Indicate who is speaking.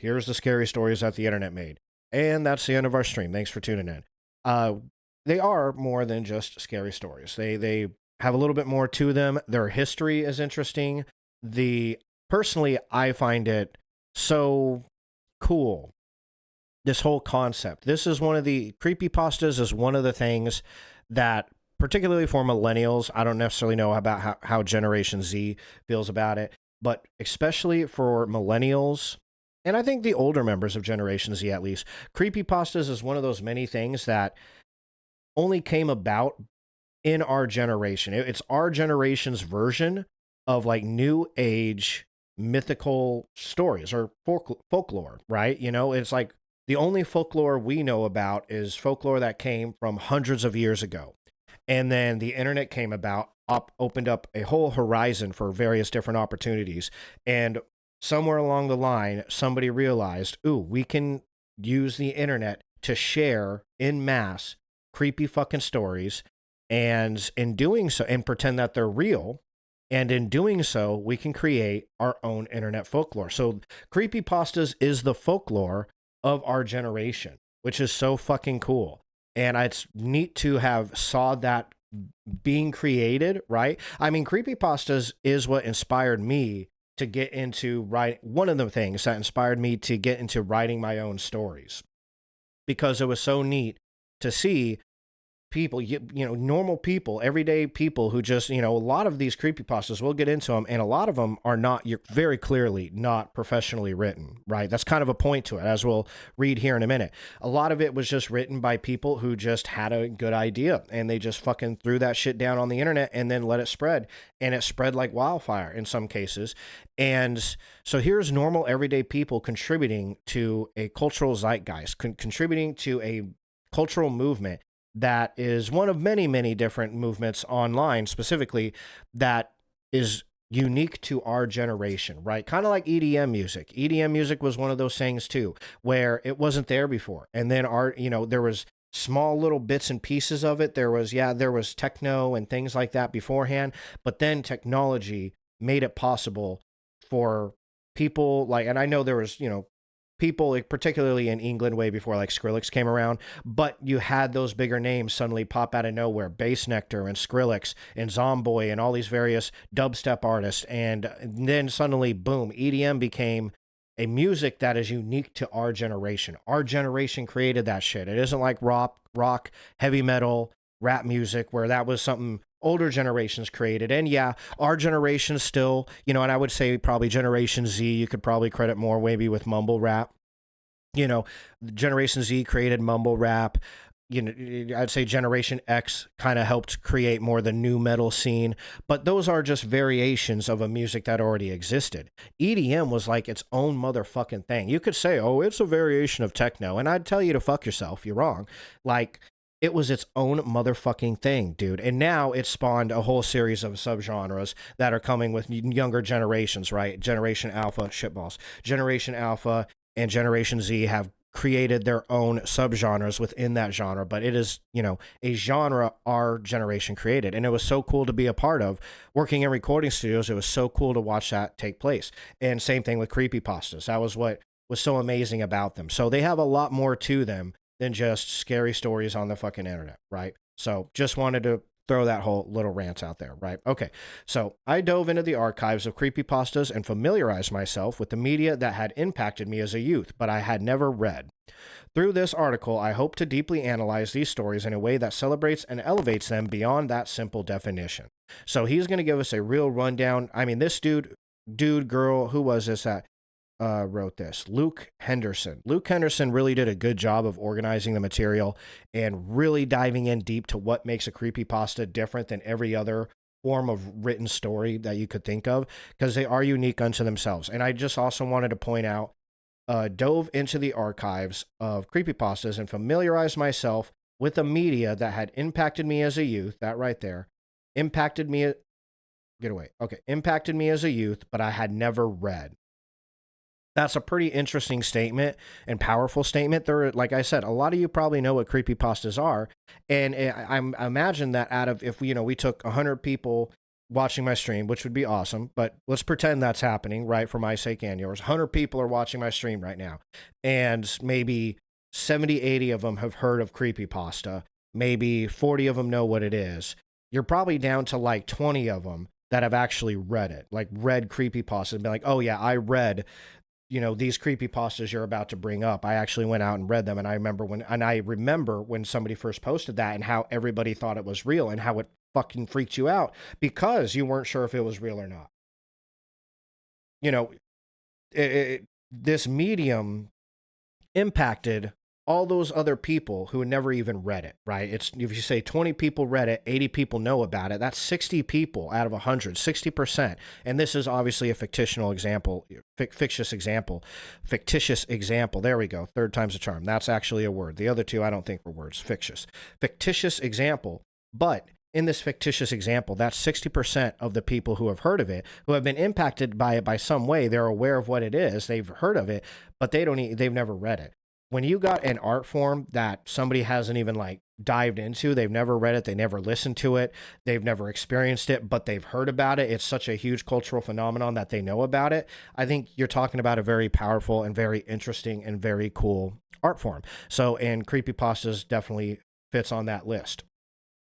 Speaker 1: Here's the scary stories that the internet made. And that's the end of our stream. Thanks for tuning in. Uh, they are more than just scary stories. They have a little bit more to them. Their history is interesting. The Personally, I find it so cool, this whole concept. This is one of the creepypastas is one of the things that, particularly for millennials, I don't necessarily know about how Generation Z feels about it, but especially for millennials, and I think the older members of Generation Z at least, creepypastas is one of those many things that only came about in our generation. It's our generation's version of like new age mythical stories or folklore, right? You know, it's like the only folklore we know about is folklore that came from hundreds of years ago. And then the internet came about, opened up a whole horizon for various different opportunities. And somewhere along the line, somebody realized, ooh, we can use the internet to share in mass creepy fucking stories. And in doing so, and pretend that they're real. And in doing so, we can create our own internet folklore. So creepypastas is the folklore of our generation, which is so fucking cool. And it's neat to have saw that being created, right? I mean, creepypastas is what inspired me to get into writing. One of the things that inspired me to get into writing my own stories, because it was so neat to see people, you know, normal people, everyday people who just, you know, a lot of these creepypastas, we'll get into them, and a lot of them are not, you're very clearly not professionally written, right? That's kind of a point to it, as we'll read here in a minute. A lot of it was just written by people who just had a good idea, and they just fucking threw that shit down on the internet and then let it spread, and it spread like wildfire in some cases. And so here's normal everyday people contributing to a cultural zeitgeist, contributing to a cultural movement that is one of many, many different movements online specifically that is unique to our generation, right? Kind of like EDM music. EDM music was one of those things too, where it wasn't there before. And then there was small little bits and pieces of it. There was techno and things like that beforehand, but then technology made it possible for people like, and I know there was, people, like, particularly in England way before like Skrillex came around, but you had those bigger names suddenly pop out of nowhere, Bass Nectar and Skrillex and Zomboy and all these various dubstep artists. And then suddenly, boom, EDM became a music that is unique to our generation. Our generation created that shit. It isn't like rock, heavy metal, rap music, where that was something older generations created. And yeah, our generation still, and I would say probably Generation Z, you could probably credit more maybe with mumble rap. Generation Z created mumble rap. I'd say Generation X kind of helped create more the new metal scene, but those are just variations of a music that already existed. EDM was like its own motherfucking thing. You could say, oh, it's a variation of techno, and I'd tell you to fuck yourself. You're wrong. Like, it was its own motherfucking thing, dude. And now it's spawned a whole series of subgenres that are coming with younger generations, right? Generation Alpha, shitballs. Generation Alpha and Generation Z have created their own subgenres within that genre, but it is, a genre our generation created. And it was so cool to be a part of. Working in recording studios, it was so cool to watch that take place. And same thing with creepypastas. That was what was so amazing about them. So they have a lot more to them than just scary stories on the fucking internet, right? So just wanted to throw that whole little rant out there, right? Okay, so I dove into the archives of creepypastas and familiarized myself with the media that had impacted me as a youth, but I had never read. Through this article, I hope to deeply analyze these stories in a way that celebrates and elevates them beyond that simple definition. So he's going to give us a real rundown. I mean, this dude, girl, who was this at? Wrote this. Luke Henderson. Luke Henderson really did a good job of organizing the material and really diving in deep to what makes a creepypasta different than every other form of written story that you could think of, because they are unique unto themselves. And I just also wanted to point out, dove into the archives of creepypastas and familiarized myself with the media that had impacted me as a youth. That right there. Impacted me. Get away. Okay. Impacted me as a youth, but I had never read. That's a pretty interesting statement and powerful statement. There, like I said, a lot of you probably know what creepypastas are, and I imagine that out of, if we took 100 people watching my stream, which would be awesome, but let's pretend that's happening, right? For my sake and yours. 100 people are watching my stream right now, and maybe 70, 80 of them have heard of Creepypasta. Maybe 40 of them know what it is. You're probably down to like 20 of them that have actually read it, like read Creepypasta and been like, oh yeah, I read, these creepypastas you're about to bring up. I actually went out and read them, and I remember when somebody first posted that and how everybody thought it was real and how it fucking freaked you out because you weren't sure if it was real or not. You know, this medium impacted all those other people who had never even read it, right? It's if you say 20 people read it, 80 people know about it, that's 60 people out of 100, 60%. And this is obviously a fictional example, fictitious example. There we go. Third time's a charm. That's actually a word. The other two I don't think were words. Fictitious example. But in this fictitious example, that's 60% of the people who have heard of it, who have been impacted by it by some way. They're aware of what it is. They've heard of it, but they've never read it. When you got an art form that somebody hasn't even like dived into, they've never read it, they never listened to it, they've never experienced it, but they've heard about it. It's such a huge cultural phenomenon that they know about it. I think you're talking about a very powerful and very interesting and very cool art form. So, and creepypastas definitely fits on that list.